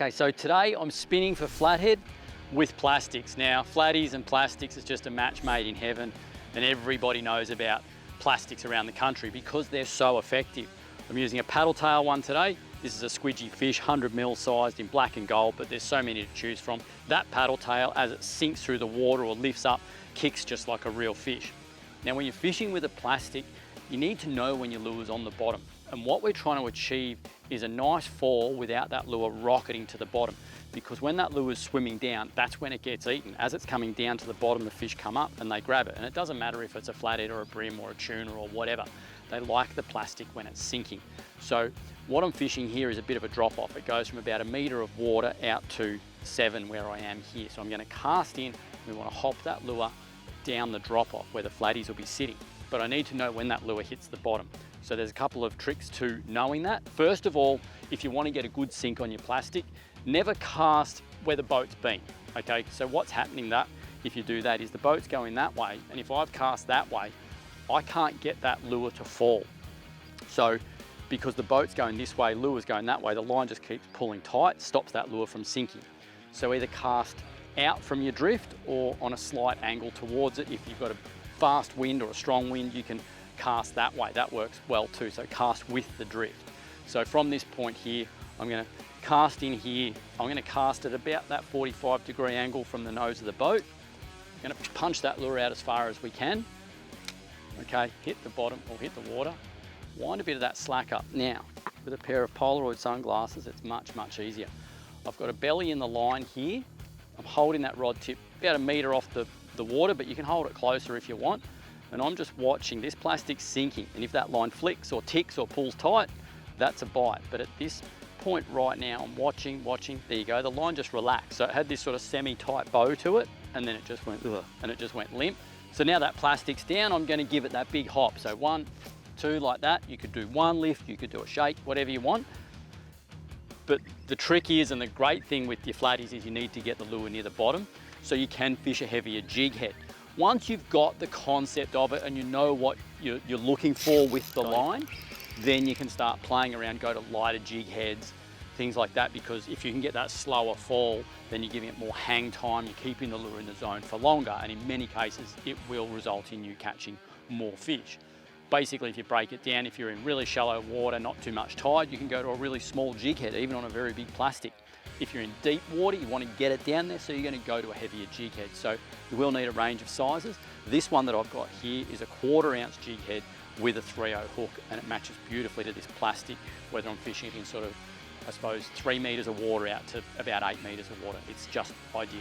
Okay, so today I'm spinning for flathead with plastics. Now, flatties and plastics is just a match made in heaven, and everybody knows about plastics around the country because they're so effective. I'm using a paddle tail one today. This is a squidgy fish, 100 mil sized in black and gold, but there's so many to choose from. That paddle tail, as it sinks through the water or lifts up, kicks just like a real fish. Now, when you're fishing with a plastic, you need to know when your lure's on the bottom. And what we're trying to achieve is a nice fall without that lure rocketing to the bottom. Because when that lure is swimming down, that's when it gets eaten. As it's coming down to the bottom, the fish come up and they grab it. And it doesn't matter if it's a flathead or a brim or a tuna or whatever. They like the plastic when it's sinking. So what I'm fishing here is a bit of a drop off. It goes from about 1 metre of water out to 7 where I am here. So I'm going to cast in. We want to hop that lure down the drop off where the flatties will be sitting. But I need to know when that lure hits the bottom. So there's a couple of tricks to knowing that. First of all, if you want to get a good sink on your plastic, never cast where the boat's been, okay? So what's happening that, if you do that, is the boat's going that way, and if I've cast that way, I can't get that lure to fall. So because the boat's going this way, lure's going that way, the line just keeps pulling tight, stops that lure from sinking. So either cast out from your drift or on a slight angle towards it. If you've got a fast wind or a strong wind, you can cast that way. That works well too, so cast with the drift. So from this point here, I'm going to cast in here. I'm going to cast at about that 45-degree angle from the nose of the boat. I'm going to punch that lure out as far as we can. Okay, hit the bottom or hit the water. Wind a bit of that slack up. Now, with a pair of Polaroid sunglasses, it's much, much easier. I've got a belly in the line here. I'm holding that rod tip about 1 metre off the water, but you can hold it closer if you want. And I'm just watching this plastic sinking. And if that line flicks or ticks or pulls tight, that's a bite. But at this point right now, I'm watching, there you go, the line just relaxed. So it had this sort of semi-tight bow to it, and then it just went, ugh, and it just went limp. So now that plastic's down, I'm gonna give it that big hop. So 1, 2, like that. You could do one lift, you could do a shake, whatever you want. But the trick is, and the great thing with your flatties is you need to get the lure near the bottom so you can fish a heavier jig head. Once you've got the concept of it and you know what you're looking for with the line, then you can start playing around, go to lighter jig heads, things like that, because if you can get that slower fall, then you're giving it more hang time, you're keeping the lure in the zone for longer, and in many cases, it will result in you catching more fish. Basically, if you break it down, if you're in really shallow water, not too much tide, you can go to a really small jig head, even on a very big plastic. If you're in deep water, you want to get it down there, so you're going to go to a heavier jig head. So you will need a range of sizes. This one that I've got here is a 1/4 ounce jig head with a 3/0 hook, and it matches beautifully to this plastic, whether I'm fishing in sort of, I suppose, 3 metres of water out to about 8 metres of water. It's just ideal.